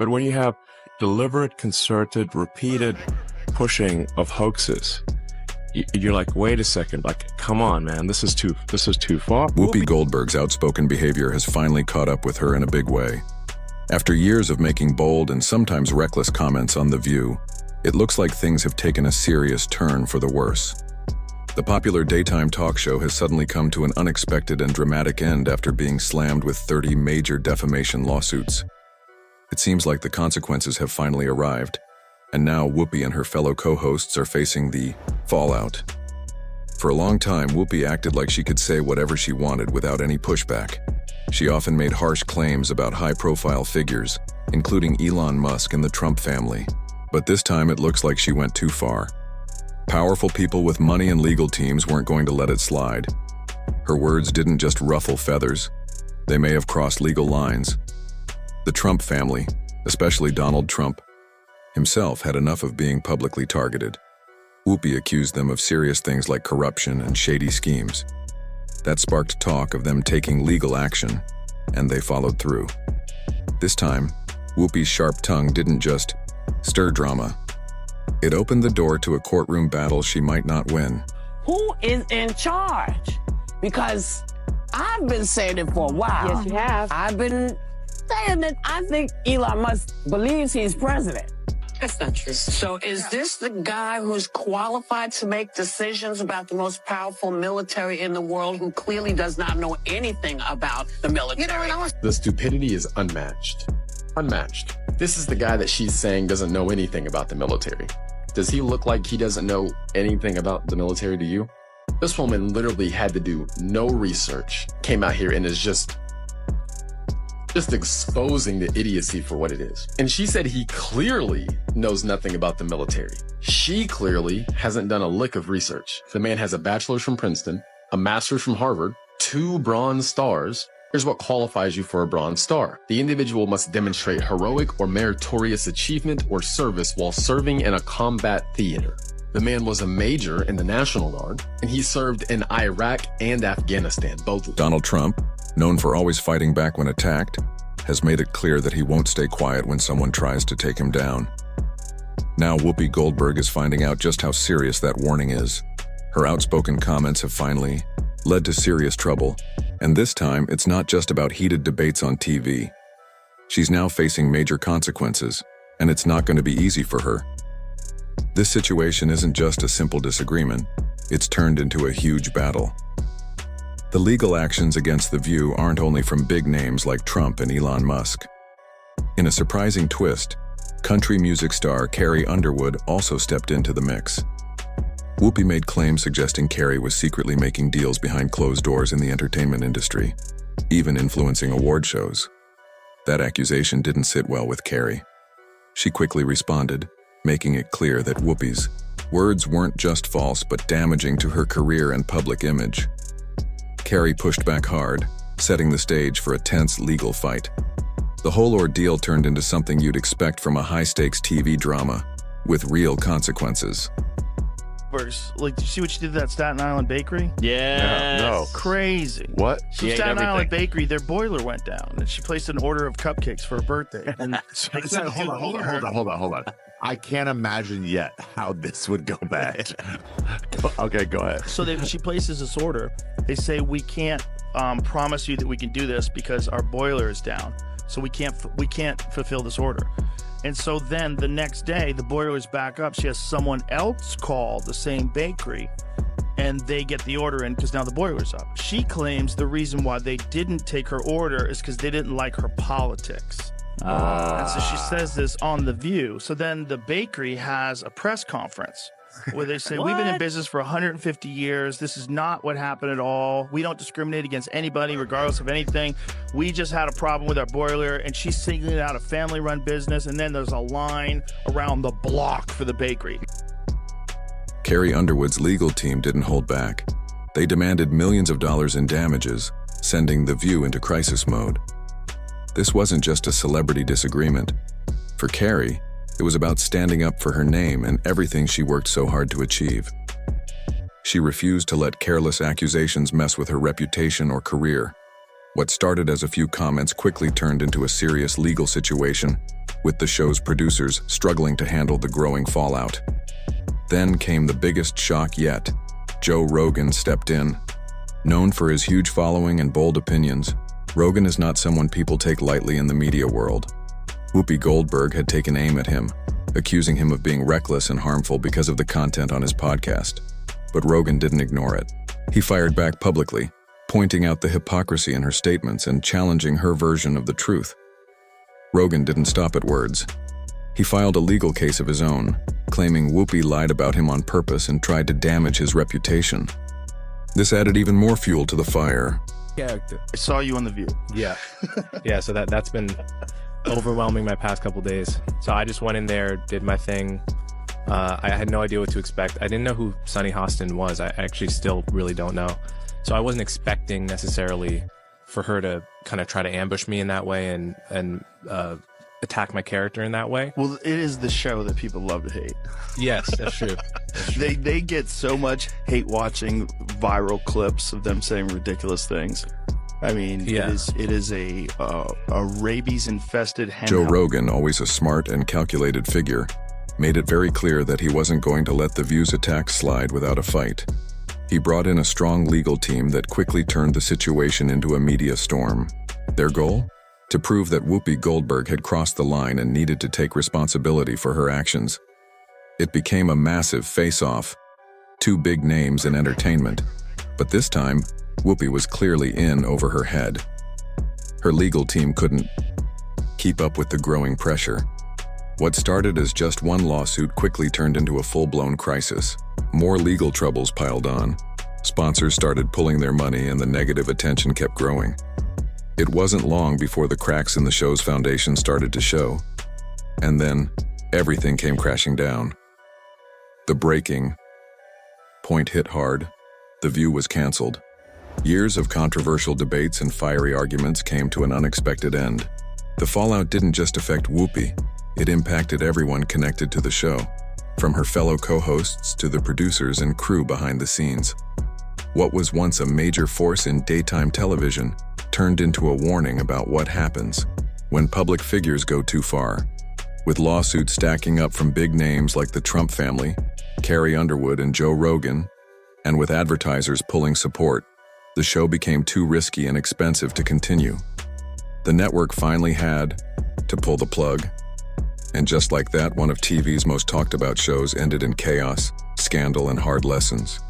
But when you have deliberate, concerted, repeated pushing of hoaxes, you're like, wait a second, like, come on, man, this is too far. Whoopi Goldberg's outspoken behavior has finally caught up with her in a big way. After years of making bold and sometimes reckless comments on The View, it looks like things have taken a serious turn for the worse. The popular daytime talk show has suddenly come to an unexpected and dramatic end after being slammed with 30 major defamation lawsuits. It seems like the consequences have finally arrived, and now Whoopi and her fellow co-hosts are facing the fallout. For a long time, Whoopi acted like she could say whatever she wanted without any pushback. She often made harsh claims about high-profile figures, including Elon Musk and the Trump family. But this time it looks like she went too far. Powerful people with money and legal teams weren't going to let it slide. Her words didn't just ruffle feathers. They may have crossed legal lines. The Trump family, especially Donald Trump himself, had enough of being publicly targeted. Whoopi accused them of serious things like corruption and shady schemes. That sparked talk of them taking legal action, and they followed through. This time, Whoopi's sharp tongue didn't just stir drama. It opened the door to a courtroom battle she might not win. Who is in charge? Because I've been saying it for a while. Yes, you have. I've been saying that I think Elon Musk believes he's president. That's not true. So is this the guy who's qualified to make decisions about the most powerful military in the world, who clearly does not know anything about the military? The stupidity is unmatched. Unmatched. This is the guy that she's saying doesn't know anything about the military. Does he look like he doesn't know anything about the military to you? This woman literally had to do no research, came out here and is just exposing the idiocy for what it is. And she said he clearly knows nothing about the military. She clearly hasn't done a lick of research. The man has a bachelor's from Princeton, a master's from Harvard, 2 Bronze Stars. Here's what qualifies you for a Bronze Star. The individual must demonstrate heroic or meritorious achievement or service while serving in a combat theater. The man was a major in the National Guard, and he served in Iraq and Afghanistan, both. Donald Trump, known for always fighting back when attacked, has made it clear that he won't stay quiet when someone tries to take him down. Now Whoopi Goldberg is finding out just how serious that warning is. Her outspoken comments have finally led to serious trouble, and this time it's not just about heated debates on TV. She's now facing major consequences, and it's not going to be easy for her. This situation isn't just a simple disagreement, it's turned into a huge battle. The legal actions against The View aren't only from big names like Trump and Elon Musk. In a surprising twist, country music star Carrie Underwood also stepped into the mix. Whoopi made claims suggesting Carrie was secretly making deals behind closed doors in the entertainment industry, even influencing award shows. That accusation didn't sit well with Carrie. She quickly responded, making it clear that Whoopi's words weren't just false but damaging to her career and public image. Carrie pushed back hard, setting the stage for a tense legal fight. The whole ordeal turned into something you'd expect from a high-stakes TV drama, with real consequences. Like, did you see what she did to that Staten Island bakery? Yeah. No. Crazy. What? So She ate Staten Island everything. Bakery, their boiler went down, and she placed an order of cupcakes for her birthday. And Hold on. I can't imagine yet how this would go bad. Okay, go ahead. So she places this order. They say, we can't promise you that we can do this because our boiler is down. So we can't fulfill this order. And so then the next day, the boiler is back up. She has someone else call the same bakery, and they get the order in because now the boiler's up. She claims the reason why they didn't take her order is because they didn't like her politics. And so she says this on The View. So then the bakery has a press conference where they say, we've been in business for 150 years. This is not what happened at all. We don't discriminate against anybody, regardless of anything. We just had a problem with our boiler, and she's singling out a family-run business, and then there's a line around the block for the bakery. Carrie Underwood's legal team didn't hold back. They demanded millions of dollars in damages, sending The View into crisis mode. This wasn't just a celebrity disagreement. For Carrie, it was about standing up for her name and everything she worked so hard to achieve. She refused to let careless accusations mess with her reputation or career. What started as a few comments quickly turned into a serious legal situation with the show's producers struggling to handle the growing fallout. Then came the biggest shock yet. Joe Rogan stepped in. Known for his huge following and bold opinions, Rogan is not someone people take lightly in the media world. Whoopi Goldberg had taken aim at him, accusing him of being reckless and harmful because of the content on his podcast. But Rogan didn't ignore it. He fired back publicly, pointing out the hypocrisy in her statements and challenging her version of the truth. Rogan didn't stop at words. He filed a legal case of his own, claiming Whoopi lied about him on purpose and tried to damage his reputation. This added even more fuel to the fire. Character. I saw you on The View. Yeah. Yeah, so that's been overwhelming my past couple days. So I just went in there, did my thing. I had no idea what to expect. I didn't know who Sunny Hostin was. I actually still really don't know. So I wasn't expecting necessarily for her to kind of try to ambush me in that way and attack my character in that way. Well, it is the show that people love to hate. Yes, that's true. They get so much hate watching viral clips of them saying ridiculous things. I mean, Yeah. it is a rabies infested hen Joe house. Rogan, always a smart and calculated figure, made it very clear that he wasn't going to let the View's attacks slide without a fight. He brought in a strong legal team that quickly turned the situation into a media storm. Their goal? To prove that Whoopi Goldberg had crossed the line and needed to take responsibility for her actions. It became a massive face-off. Two big names in entertainment. But this time, Whoopi was clearly in over her head. Her legal team couldn't keep up with the growing pressure. What started as just one lawsuit quickly turned into a full-blown crisis. More legal troubles piled on. Sponsors started pulling their money and the negative attention kept growing. It wasn't long before the cracks in the show's foundation started to show. And then, everything came crashing down. The breaking point hit hard. The View was canceled. Years of controversial debates and fiery arguments came to an unexpected end. The fallout didn't just affect Whoopi, it impacted everyone connected to the show, from her fellow co-hosts to the producers and crew behind the scenes. What was once a major force in daytime television turned into a warning about what happens when public figures go too far. With lawsuits stacking up from big names like the Trump family, Carrie Underwood and Joe Rogan, and with advertisers pulling support, the show became too risky and expensive to continue. The network finally had to pull the plug. And just like that, one of TV's most talked about shows ended in chaos, scandal, and hard lessons.